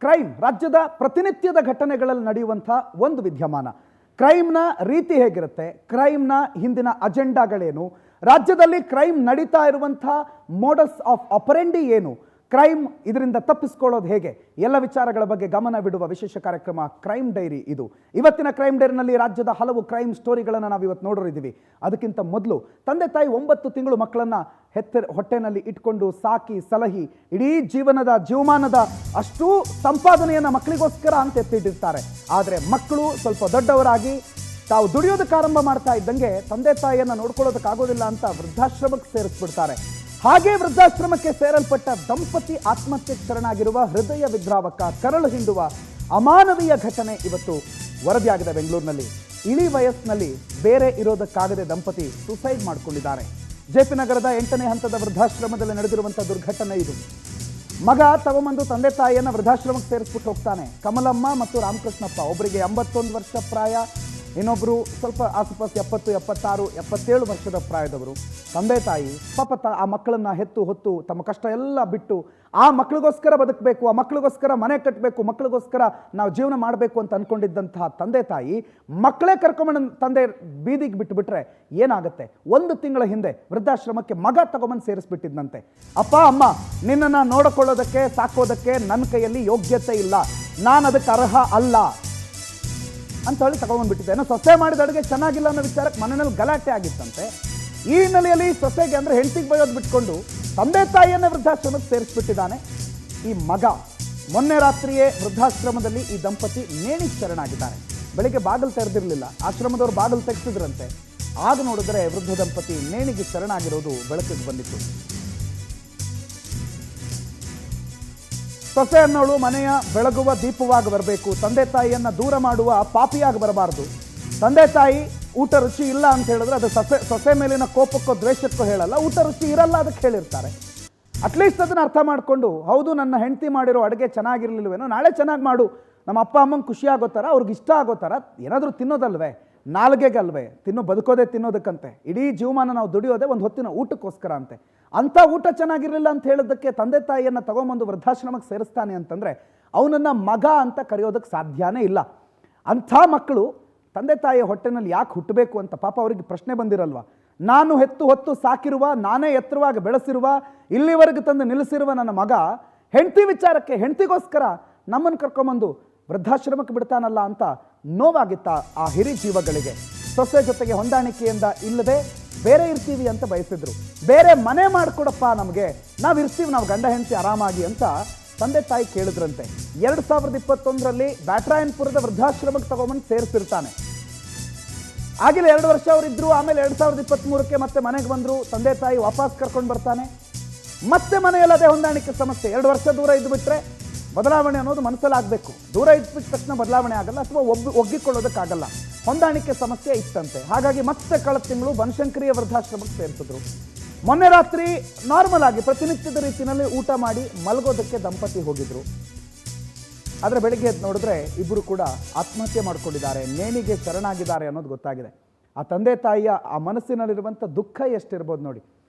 Crime ರಾಜ್ಯದ ಪ್ರತಿನಿತ್ಯದ ಘಟನೆಗಳಲ್ಲಿ ನಡೆಯುವಂಥ ಒಂದು ವಿದ್ಯಮಾನ. ಕ್ರೈಮ್ನ ರೀತಿ ಹೇಗಿರುತ್ತೆ, ಕ್ರೈಮ್ನ ಹಿಂದಿನ ಅಜೆಂಡಾಗಳೇನು, ರಾಜ್ಯದಲ್ಲಿ ಕ್ರೈಮ್ ನಡೀತಾ ಇರುವಂಥ ಮೋಡಸ್ ಆಫ್ ಆಪರೆಂಡಿ ಏನು, ಕ್ರೈಮ್ ಇದರಿಂದ ತಪ್ಪಿಸ್ಕೊಳ್ಳೋದು ಹೇಗೆ, ಎಲ್ಲ ವಿಚಾರಗಳ ಬಗ್ಗೆ ಗಮನ ಬಿಡುವ ವಿಶೇಷ ಕಾರ್ಯಕ್ರಮ ಕ್ರೈಮ್ ಡೈರಿ ಇದು. ಇವತ್ತಿನ ಕ್ರೈಮ್ ಡೈರಿನಲ್ಲಿ ರಾಜ್ಯದ ಹಲವು ಕ್ರೈಮ್ ಸ್ಟೋರಿಗಳನ್ನು ನಾವು ಇವತ್ತು ನೋಡೋರಿದ್ದೀವಿ. ಅದಕ್ಕಿಂತ ಮೊದಲು ತಂದೆ ತಾಯಿ 9 ತಿಂಗಳು ಮಕ್ಕಳನ್ನು ಹೊಟ್ಟೆನಲ್ಲಿ ಇಟ್ಕೊಂಡು ಸಾಕಿ ಸಲಹಿ ಇಡೀ ಜೀವಮಾನದ ಅಷ್ಟೂ ಸಂಪಾದನೆಯನ್ನು ಮಕ್ಕಳಿಗೋಸ್ಕರ ಅಂತ ಎತ್ತಿಟ್ಟಿರ್ತಾರೆ. ಆದರೆ ಮಕ್ಕಳು ಸ್ವಲ್ಪ ದೊಡ್ಡವರಾಗಿ ತಾವು ದುಡಿಯೋದಕ್ಕೆ ಆರಂಭ ಮಾಡ್ತಾ ಇದ್ದಂಗೆ ತಂದೆ ತಾಯಿಯನ್ನು ನೋಡ್ಕೊಳ್ಳೋದಕ್ಕಾಗೋದಿಲ್ಲ ಅಂತ ವೃದ್ಧಾಶ್ರಮಕ್ಕೆ ಸೇರಿಸ್ಬಿಡ್ತಾರೆ. ಹಾಗೆ ವೃದ್ಧಾಶ್ರಮಕ್ಕೆ ಸೇರಲ್ಪಟ್ಟ ದಂಪತಿ ಆತ್ಮಹತ್ಯೆಗೆ ಶರಣಾಗಿರುವ ಹೃದಯ ವಿದ್ರಾವಕ, ಕರಳು ಹಿಂಡುವ ಅಮಾನವೀಯ ಘಟನೆ ಇವತ್ತು ವರದಿಯಾಗಿದೆ ಬೆಂಗಳೂರಿನಲ್ಲಿ. ಇಳಿ ವಯಸ್ಸಿನಲ್ಲಿ ಬೇರೆ ಇರೋದಕ್ಕಾಗದೆ ದಂಪತಿ ಸುಸೈಡ್ ಮಾಡಿಕೊಂಡಿದ್ದಾರೆ. ಜೆಪಿ ನಗರದ 8ನೇ ಹಂತದ ವೃದ್ಧಾಶ್ರಮದಲ್ಲಿ ನಡೆದಿರುವಂಥ ದುರ್ಘಟನೆ ಇದು. ಮಗ ತಗೊಂಬಂದು ತಂದೆ ತಾಯಿಯನ್ನು ವೃದ್ಧಾಶ್ರಮಕ್ಕೆ ಸೇರಿಸ್ಬಿಟ್ಟು ಹೋಗ್ತಾನೆ. ಕಮಲಮ್ಮ ಮತ್ತು ರಾಮಕೃಷ್ಣಪ್ಪ, ಒಬ್ಬರಿಗೆ 81 ವರ್ಷ ಪ್ರಾಯ, ಇನ್ನೊಬ್ಬರು ಸ್ವಲ್ಪ ಆಸುಪಾಸು 70, 76, 77 ವರ್ಷದ ಪ್ರಾಯದವರು. ತಂದೆ ತಾಯಿ ಪಾಪ ಆ ಮಕ್ಕಳನ್ನು ಹೆತ್ತು ಹೊತ್ತು ತಮ್ಮ ಕಷ್ಟ ಎಲ್ಲ ಬಿಟ್ಟು ಆ ಮಕ್ಕಳಿಗೋಸ್ಕರ ಬದುಕಬೇಕು, ಆ ಮಕ್ಕಳಿಗೋಸ್ಕರ ಮನೆ ಕಟ್ಟಬೇಕು, ಮಕ್ಕಳಿಗೋಸ್ಕರ ನಾವು ಜೀವನ ಮಾಡಬೇಕು ಅಂತ ಅಂದ್ಕೊಂಡಿದ್ದಂತಹ ತಂದೆ ತಾಯಿ ಮಕ್ಕಳೇ ಕರ್ಕೊಂಬಂದು ತಂದೆ ಬೀದಿಗೆ ಬಿಟ್ಟುಬಿಟ್ರೆ ಏನಾಗುತ್ತೆ? 1 ತಿಂಗಳ ಹಿಂದೆ ವೃದ್ಧಾಶ್ರಮಕ್ಕೆ ಮಗ ತಗೊಂಬಂದು ಸೇರಿಸ್ಬಿಟ್ಟಿದ್ದಂತೆ. ಅಪ್ಪ ಅಮ್ಮ, ನಿನ್ನನ್ನು ನೋಡಿಕೊಳ್ಳೋದಕ್ಕೆ ಸಾಕೋದಕ್ಕೆ ನನ್ನ ಕೈಯಲ್ಲಿ ಯೋಗ್ಯತೆ ಇಲ್ಲ, ನಾನು ಅದಕ್ಕೆ ಅರ್ಹ ಅಲ್ಲ ಅಂತ ಹೇಳಿ ತಗೊಂಡ್ಬಿಟ್ಟಿದ್ದೆ. ಏನೋ ಸೊಸೆ ಮಾಡಿದ ಅಡುಗೆ ಚೆನ್ನಾಗಿಲ್ಲ ಅನ್ನೋ ವಿಚಾರಕ್ಕೆ ಮನೆಯಲ್ಲಿ ಗಲಾಟೆ ಆಗಿತ್ತಂತೆ. ಈ ಹಿನ್ನೆಲೆಯಲ್ಲಿ ಸೊಸೆಗೆ ಅಂದರೆ ಹೆಂಡತಿಗೆ ಬಯೋದು ಬಿಟ್ಕೊಂಡು ತಂದೆ ತಾಯಿಯನ್ನೇ ವೃದ್ಧಾಶ್ರಮಕ್ಕೆ ಸೇರಿಸ್ಬಿಟ್ಟಿದ್ದಾನೆ ಈ ಮಗ. ಮೊನ್ನೆ ರಾತ್ರಿಯೇ ವೃದ್ಧಾಶ್ರಮದಲ್ಲಿ ಈ ದಂಪತಿ ನೇಣಿಗೆ ಶರಣಾಗಿದ್ದಾರೆ. ಬೆಳಿಗ್ಗೆ ಬಾಗಿಲು ತೆರೆದಿರಲಿಲ್ಲ, ಆಶ್ರಮದವರು ಬಾಗಿಲು ತೆಗೆಸಿದ್ರಂತೆ. ಆಗ ನೋಡಿದ್ರೆ ವೃದ್ಧ ದಂಪತಿ ನೇಣಿಗೆ ಶರಣಾಗಿರೋದು ಬೆಳಕಿಗೆ ಬಂದಿತ್ತು. ಸೊಸೆ ಅನ್ನೋಳು ಮನೆಯ ಬೆಳಗುವ ದೀಪವಾಗಿ ಬರಬೇಕು, ತಂದೆ ತಾಯಿಯನ್ನು ದೂರ ಮಾಡುವ ಪಾಪಿಯಾಗಿ ಬರಬಾರ್ದು. ತಂದೆ ತಾಯಿ ಊಟ ರುಚಿ ಇಲ್ಲ ಅಂತ ಹೇಳಿದ್ರೆ ಅದು ಸೊಸೆ ಮೇಲಿನ ಕೋಪಕ್ಕೋ ದ್ವೇಷಕ್ಕೋ ಹೇಳಲ್ಲ, ಊಟ ರುಚಿ ಇರಲ್ಲ ಅದಕ್ಕೆ ಹೇಳಿರ್ತಾರೆ. ಅಟ್ಲೀಸ್ಟ್ ಅದನ್ನು ಅರ್ಥ ಮಾಡಿಕೊಂಡು, ಹೌದು ನನ್ನ ಹೆಂಡತಿ ಮಾಡಿರೋ ಅಡುಗೆ ಚೆನ್ನಾಗಿರಲಿಲ್ವೇನೋ, ನಾಳೆ ಚೆನ್ನಾಗಿ ಮಾಡು, ನಮ್ಮ ಅಪ್ಪ ಅಮ್ಮಂಗೆ ಖುಷಿ ಆಗೋ ಥರ, ಅವ್ರಿಗೆ ಇಷ್ಟ ಆಗೋ ಥರ ಏನಾದರೂ ತಿನ್ನೋದಲ್ವೇ, ನಾಲ್ಗೆಗಲ್ವೇ ಬದುಕೋದೇ ತಿನ್ನೋದಕ್ಕಂತೆ. ಇಡೀ ಜೀವಮಾನ ನಾವು ದುಡಿಯೋದೇ ಒಂದು ಹೊತ್ತಿನ ಊಟಕ್ಕೋಸ್ಕರ ಅಂತೆ. ಅಂಥ ಊಟ ಚೆನ್ನಾಗಿರಲಿಲ್ಲ ಅಂತ ಹೇಳೋದಕ್ಕೆ ತಂದೆ ತಾಯಿಯನ್ನು ತಗೊಂಬಂದು ವೃದ್ಧಾಶ್ರಮಕ್ಕೆ ಸೇರಿಸ್ತಾನೆ ಅಂತಂದರೆ ಅವನನ್ನು ಮಗ ಅಂತ ಕರೆಯೋದಕ್ಕೆ ಸಾಧ್ಯನೇ ಇಲ್ಲ. ಅಂಥ ಮಕ್ಕಳು ತಂದೆ ತಾಯಿಯ ಹೊಟ್ಟೆನಲ್ಲಿ ಯಾಕೆ ಹುಟ್ಟಬೇಕು ಅಂತ ಪಾಪ ಅವರಿಗೆ ಪ್ರಶ್ನೆ ಬಂದಿರಲ್ವ? ನಾನು ಹೆತ್ತು ಹೊತ್ತು ಸಾಕಿರುವ, ನಾನೇ ಎತ್ತರವಾಗಿ ಬೆಳೆಸಿರುವ, ಇಲ್ಲಿವರೆಗೆ ತಂದು ನಿಲ್ಲಿಸಿರುವ ನನ್ನ ಮಗ ಹೆಂಡತಿ ವಿಚಾರಕ್ಕೆ, ಹೆಂಡತಿಗೋಸ್ಕರ ನಮ್ಮನ್ನು ಕರ್ಕೊಂಬಂದು ವೃದ್ಧಾಶ್ರಮಕ್ಕೆ ಬಿಡ್ತಾನಲ್ಲ ಅಂತ ನೋವಾಗಿತ್ತ ಆ ಹಿರಿ ಜೀವಗಳಿಗೆ. ಸೊಸೆ ಜೊತೆಗೆ ಹೊಂದಾಣಿಕೆಯಿಂದ ಇಲ್ಲದೆ ಬೇರೆ ಇರ್ತೀವಿ ಅಂತ ಬಯಸಿದ್ರು. ಬೇರೆ ಮನೆ ಮಾಡಿಕೊಡಪ್ಪ ನಮಗೆ, ನಾವು ಇರ್ತೀವಿ, ನಾವು ಗಂಡ ಹೆಂಡತಿ ಆರಾಮಾಗಿ ಅಂತ ತಂದೆ ತಾಯಿ ಕೇಳಿದ್ರಂತೆ. 2021ರಲ್ಲಿ ಬ್ಯಾಟ್ರಾಯನ್ಪುರದ ವೃದ್ಧಾಶ್ರಮಕ್ಕೆ ತಗೊಂಬಂದು ಸೇರಿಸಿರ್ತಾನೆ. ಆಗಿಲ್ಲ 2 ವರ್ಷ ಅವರಿದ್ರು. ಆಮೇಲೆ 2023ಕ್ಕೆ ಮತ್ತೆ ಮನೆಗೆ ಬಂದರು. ತಂದೆ ತಾಯಿ ವಾಪಸ್ ಕರ್ಕೊಂಡು ಬರ್ತಾನೆ. ಮತ್ತೆ ಮನೆಯಲ್ಲದೆ ಹೊಂದಾಣಿಕೆ ಸಮಸ್ಯೆ. 2 ವರ್ಷ ದೂರ ಇದ್ದು ಬಿಟ್ಟರೆ ಬದಲಾವಣೆ ಅನ್ನೋದು ಮನಸ್ಸಲ್ಲಿ ಆಗಬೇಕು. ದೂರ ಇದ್ಬಿಟ್ಟ ತಕ್ಷಣ ಬದಲಾವಣೆ ಆಗಲ್ಲ, ಅಥವಾ ಒಗ್ಗಿಕೊಳ್ಳೋದಕ್ಕಾಗಲ್ಲ. ಹೊಂದಾಣಿಕೆ ಸಮಸ್ಯೆ ಇತ್ತಂತೆ. ಹಾಗಾಗಿ ಮತ್ತೆ ಕಳೆದ ತಿಂಗಳು ಬನಶಂಕರಿಯ ವೃದ್ಧಾಶ್ರಮಕ್ಕೆ ಸೇರಿಸಿದ್ರು. ಮೊನ್ನೆ ರಾತ್ರಿ ನಾರ್ಮಲ್ ಆಗಿ ಪ್ರತಿನಿತ್ಯದ ರೀತಿಯಲ್ಲಿ ಊಟ ಮಾಡಿ ಮಲಗೋದಕ್ಕೆ ದಂಪತಿ ಹೋಗಿದ್ರು. ಆದರೆ ಬೆಳಿಗ್ಗೆ ಎದ್ದು ನೋಡಿದ್ರೆ ಇಬ್ಬರು ಕೂಡ ಆತ್ಮಹತ್ಯೆ ಮಾಡ್ಕೊಂಡಿದ್ದಾರೆ, ನೇಣಿಗೆ ಶರಣಾಗಿದ್ದಾರೆ ಅನ್ನೋದು ಗೊತ್ತಾಗಿದೆ. ಆ ತಂದೆ ತಾಯಿಯ ಆ ಮನಸ್ಸಿನಲ್ಲಿರುವಂಥ ದುಃಖ ಎಷ್ಟಿರ್ಬೋದು ನೋಡಿ.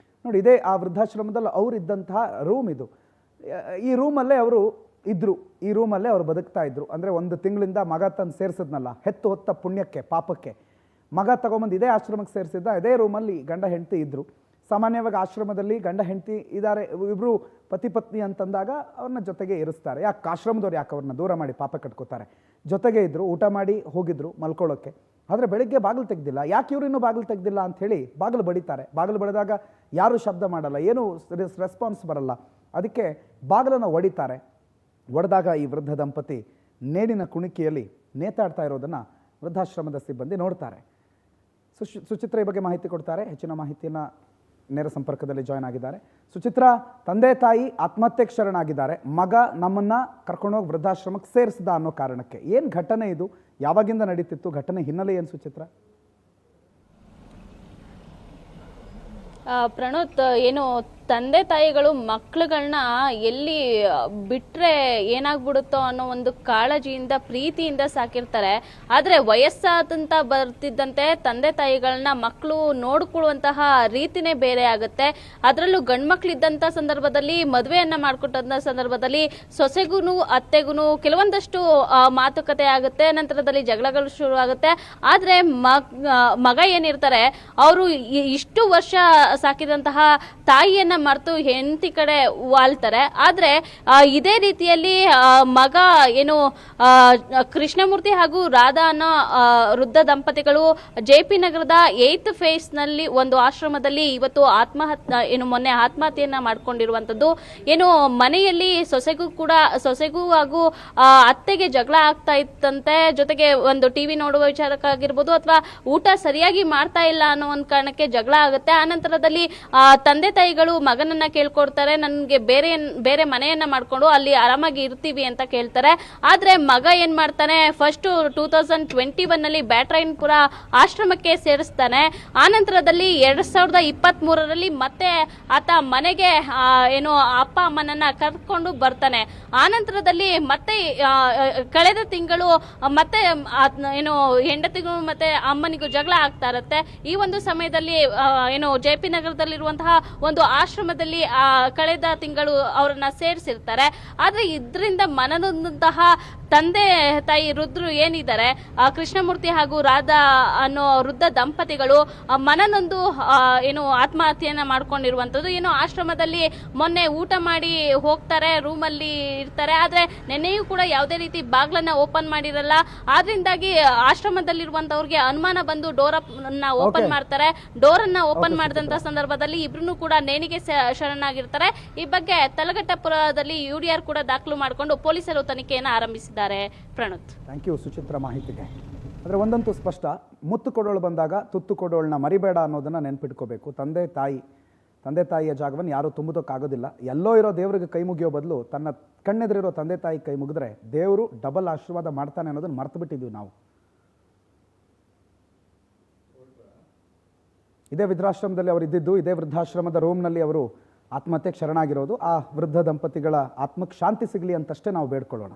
ಇದೇ ಆ ವೃದ್ಧಾಶ್ರಮದಲ್ಲಿ ಅವರಿದ್ದಂತಹ ರೂಮ್ ಇದು. ಈ ರೂಮಲ್ಲೇ ಅವರು ಇದ್ದರು, ಈ ರೂಮಲ್ಲೇ ಅವರು ಬದುಕ್ತಾ ಇದ್ರು. ಅಂದರೆ 1 ತಿಂಗಳಿಂದ ಮಗ ತಂದು ಸೇರಿಸಿದ್ನಲ್ಲ, ಹೆತ್ತು ಹೊತ್ತ ಪುಣ್ಯಕ್ಕೆ ಪಾಪಕ್ಕೆ ಮಗ ತಗೊಂಬಂದು ಇದೇ ಆಶ್ರಮಕ್ಕೆ ಸೇರಿಸಿದ್ದ. ಇದೇ ರೂಮಲ್ಲಿ ಗಂಡ ಹೆಂಡತಿ ಇದ್ದರು. ಸಾಮಾನ್ಯವಾಗಿ ಆಶ್ರಮದಲ್ಲಿ ಗಂಡ ಹೆಂಡತಿ ಇದ್ದಾರೆ, ಇಬ್ಬರು ಪತಿ ಪತ್ನಿ ಅಂತಂದಾಗ ಅವ್ರನ್ನ ಜೊತೆಗೆ ಇರಿಸ್ತಾರೆ. ಯಾಕೆ ಆಶ್ರಮದವ್ರು ಯಾಕೆ ಅವ್ರನ್ನ ದೂರ ಮಾಡಿ ಪಾಪ ಕಟ್ಕೋತಾರೆ? ಜೊತೆಗೆ ಇದ್ದರು, ಊಟ ಮಾಡಿ ಹೋಗಿದ್ರು ಮಲ್ಕೊಳ್ಳೋಕ್ಕೆ. ಆದರೆ ಬೆಳಿಗ್ಗೆ ಬಾಗಿಲು ತೆಗೆದಿಲ್ಲ. ಯಾಕೆ ಇವರು ಇನ್ನೂ ಬಾಗಿಲು ತೆಗೆದಿಲ್ಲ ಅಂಥೇಳಿ ಬಾಗಿಲು ಬಡಿತಾರೆ. ಬಾಗಿಲು ಬಡಿದಾಗ ಯಾರೂ ಶಬ್ದ ಮಾಡಲ್ಲ, ಏನೂ ರೆಸ್ಪಾನ್ಸ್ ಬರಲ್ಲ. ಅದಕ್ಕೆ ಬಾಗಿಲನ್ನು ಹೊಡಿತಾರೆ. ಒಡೆದಾಗ ಈ ವೃದ್ಧ ದಂಪತಿ ನೇಣಿನ ಕುಣಿಕೆಯಲ್ಲಿ ನೇತಾಡ್ತಾ ಇರೋದನ್ನು ವೃದ್ಧಾಶ್ರಮದ ಸಿಬ್ಬಂದಿ ನೋಡ್ತಾರೆ. ಸುಚಿತ್ರ ಈ ಬಗ್ಗೆ ಮಾಹಿತಿ ಕೊಡ್ತಾರೆ. ಹೆಚ್ಚಿನ ಮಾಹಿತಿಯನ್ನು ನೇರ ಸಂಪರ್ಕದಲ್ಲಿ ಜಾಯ್ನ್ ಆಗಿದ್ದಾರೆ. ಸುಚಿತ್ರಾ, ತಂದೆ ತಾಯಿ ಆತ್ಮಹತ್ಯೆಗೆ ಶರಣಾಗಿದ್ದಾರೆ, ಮಗ ನಮ್ಮನ್ನು ಕರ್ಕೊಂಡೋಗಿ ವೃದ್ಧಾಶ್ರಮಕ್ಕೆ ಸೇರಿಸಿದ ಅನ್ನೋ ಕಾರಣಕ್ಕೆ ಏನು ಘಟನೆ ಇದು? ಯಾವಾಗಿಂದ ನಡೀತಿತ್ತು? ಘಟನೆ ಹಿನ್ನೆಲೆ ಏನು ಸುಚಿತ್ರ? ಪ್ರಣೋತ್, ಏನು ತಂದೆ ತಾಯಿಗಳು ಮಕ್ಳುಗಳನ್ನ ಎಲ್ಲಿ ಬಿಟ್ರೆ ಏನಾಗ್ಬಿಡುತ್ತೋ ಅನ್ನೋ ಒಂದು ಕಾಳಜಿಯಿಂದ ಪ್ರೀತಿಯಿಂದ ಸಾಕಿರ್ತಾರೆ. ಆದ್ರೆ ವಯಸ್ಸಾದಂತ ಬರ್ತಿದ್ದಂತೆ ತಂದೆ ತಾಯಿಗಳನ್ನ ಮಕ್ಕಳು ನೋಡ್ಕೊಳ್ಳುವಂತಹ ರೀತಿನೇ ಬೇರೆ ಆಗುತ್ತೆ. ಅದರಲ್ಲೂ ಗಂಡ್ಮಕ್ಳಿದ್ದಂತ ಸಂದರ್ಭದಲ್ಲಿ ಮದುವೆಯನ್ನ ಮಾಡ್ಕೊಟ್ಟಂತ ಸಂದರ್ಭದಲ್ಲಿ ಸೊಸೆಗೂನು ಅತ್ತೆಗೂನು ಕೆಲವೊಂದಷ್ಟು ಮಾತುಕತೆ ಆಗುತ್ತೆ, ನಂತರದಲ್ಲಿ ಜಗಳಗಳು ಶುರು ಆಗುತ್ತೆ. ಆದ್ರೆ ಮಗ ಏನಿರ್ತಾರೆ ಅವರು ಇಷ್ಟು ವರ್ಷ ಸಾಕಿದಂತಹ ತಾಯಿಯನ್ನ ಮರೆತು ಹೆಂಡತಿ ಕಡೆ ವಾಲ್ತಾರೆ. ಆದ್ರೆ ಇದೇ ರೀತಿಯಲ್ಲಿ ಮಗ ಏನು ಕೃಷ್ಣಮೂರ್ತಿ ಹಾಗೂ ರಾಧಾ ಅನ್ನೋ ವೃದ್ಧ ದಂಪತಿಗಳು JP ನಗರದ 8th ಫೇಸ್ ನಲ್ಲಿ ಒಂದು ಆಶ್ರಮದಲ್ಲಿ ಇವತ್ತು ಮೊನ್ನೆ ಆತ್ಮಹತ್ಯೆಯನ್ನ ಮಾಡ್ಕೊಂಡಿರುವಂತದ್ದು. ಏನು ಮನೆಯಲ್ಲಿ ಸೊಸೆಗೂ ಹಾಗೂ ಅತ್ತೆಗೆ ಜಗಳ ಆಗ್ತಾ ಇತ್ತಂತೆ. ಜೊತೆಗೆ ಒಂದು ಟಿವಿ ನೋಡುವ ವಿಚಾರಕ್ಕಾಗಿರ್ಬೋದು ಅಥವಾ ಊಟ ಸರಿಯಾಗಿ ಮಾಡ್ತಾ ಇಲ್ಲ ಅನ್ನೋ ಒಂದು ಕಾರಣಕ್ಕೆ ಜಗಳ ಆಗುತ್ತೆ. ಆ ನಂತರದಲ್ಲಿ ತಂದೆ ತಾಯಿಗಳು ಮಗನನ್ನ ಕೇಳ್ಕೊಡ್ತಾರೆ, ನನ್ಗೆ ಬೇರೆ ಮನೆಯನ್ನ ಮಾಡ್ಕೊಂಡು ಅಲ್ಲಿ ಆರಾಮಾಗಿ ಇರ್ತೀವಿ ಅಂತ ಕೇಳ್ತಾರೆ. ಆದ್ರೆ ಮಗ ಏನ್ ಮಾಡ್ತಾನೆ, ಫಸ್ಟ್ 2021 ನಲ್ಲಿ ಬ್ಯಾಟ್ರಾಯನ್ಪುರ ಆಶ್ರಮಕ್ಕೆ ಸೇರಿಸ್ತಾನೆ. ಆ ನಂತರದಲ್ಲಿ 2023ರಲ್ಲಿ ಮತ್ತೆ ಆತ ಮನೆಗೆ ಅಪ್ಪ ಅಮ್ಮನನ್ನ ಕರ್ಕೊಂಡು ಬರ್ತಾನೆ. ಆ ನಂತರದಲ್ಲಿ ಮತ್ತೆ ಕಳೆದ ತಿಂಗಳು ಮತ್ತೆ ಹೆಂಡತಿಗೂ ಮತ್ತೆ ಅಮ್ಮನಿಗೂ ಜಗಳ ಆಗ್ತಾ ಇರುತ್ತೆ. ಈ ಒಂದು ಸಮಯದಲ್ಲಿ JP ನಗರದಲ್ಲಿರುವಂತಹ ಒಂದು ಆಶ್ರಮದಲ್ಲಿ ಕಳೆದ ತಿಂಗಳು ಅವರನ್ನ ಸೇರಿಸಿರ್ತಾರೆ. ಆದ್ರೆ ಇದರಿಂದ ಮನನೊಂದಂತಹ ತಂದೆ ತಾಯಿ ರುದ್ರು ಏನಿದ್ದಾರೆ, ಕೃಷ್ಣಮೂರ್ತಿ ಹಾಗೂ ರಾಧಾ ಅನ್ನೋ ವೃದ್ಧ ದಂಪತಿಗಳು ಮನನೊಂದು ಆತ್ಮಹತ್ಯೆಯನ್ನ ಮಾಡ್ಕೊಂಡಿರುವಂತದ್ದು. ಆಶ್ರಮದಲ್ಲಿ ಮೊನ್ನೆ ಊಟ ಮಾಡಿ ಹೋಗ್ತಾರೆ, ರೂಮಲ್ಲಿ ಇರ್ತಾರೆ. ಆದ್ರೆ ನೆನ್ನೆಯೂ ಕೂಡ ಯಾವುದೇ ರೀತಿ ಬಾಗ್ಲನ್ನ ಓಪನ್ ಮಾಡಿರಲ್ಲ. ಆದ್ರಿಂದಾಗಿ ಆಶ್ರಮದಲ್ಲಿರುವಂತವ್ರಿಗೆ ಅನುಮಾನ ಬಂದು ಡೋರ್ ಓಪನ್ ಮಾಡ್ತಾರೆ. ಡೋರ್ ಅನ್ನ ಓಪನ್ ಮಾಡಿದಂತ ಸಂದರ್ಭದಲ್ಲಿ ಇಬ್ರು ಕೂಡ ನೇಣಿಗೆ ಶರಣಾಗಿರ್ತಾರೆ. ಈ ಬಗ್ಗೆ ತಲಘಟ್ಟಪುರದಲ್ಲಿ UDR ಕೂಡ ದಾಖಲು ಮಾಡಿಕೊಂಡು ಪೊಲೀಸರು ತನಿಖೆಯನ್ನು ಆರಂಭಿಸಿದ್ದಾರೆ. ಪ್ರಣುತ್, ಥ್ಯಾಂಕ್ ಯು ಸುಚಿತ್ರ ಮಾಹಿತಿಗೆ. ಆದರೆ ಒಂದಂತೂ ಸ್ಪಷ್ಟ, ಮುತ್ತು ಕೊಡೋಳು ಬಂದಾಗ ತುತ್ತು ಕೊಡೋಳನ್ನ ಮರಿಬೇಡ ಅನ್ನೋದನ್ನ ನೆನ್ಪಿಟ್ಕೋಬೇಕು. ತಂದೆ ತಾಯಿಯ ಜಾಗವನ್ನು ಯಾರೂ ತುಂಬುದಕ್ಕಾಗೋದಿಲ್ಲ. ಎಲ್ಲೋ ಇರೋ ದೇವರಿಗೆ ಕೈ ಮುಗಿಯೋ ಬದಲು ತನ್ನ ಕಣ್ಣೆದುರಿರೋ ತಂದೆ ತಾಯಿ ಕೈ ಮುಗಿದ್ರೆ ದೇವರು ಡಬಲ್ ಆಶೀರ್ವಾದ ಮಾಡ್ತಾನೆ ಅನ್ನೋದನ್ನ ಮರ್ತು ಬಿಟ್ಟಿದ್ದೀವಿ ನಾವು. ಇದೇ ವೃದ್ಧಾಶ್ರಮದಲ್ಲಿ ಅವರು ಇದ್ದಿದ್ದು, ಇದೇ ವೃದ್ಧಾಶ್ರಮದ ರೂಮ್ನಲ್ಲಿ ಅವರು ಆತ್ಮಹತ್ಯೆಗೆ ಶರಣಾಗಿರೋದು. ಆ ವೃದ್ಧ ದಂಪತಿಗಳ ಆತ್ಮಕ್ಕೆ ಶಾಂತಿ ಸಿಗಲಿ ಅಂತಷ್ಟೇ ನಾವು ಬೇಡ್ಕೊಳ್ಳೋಣ.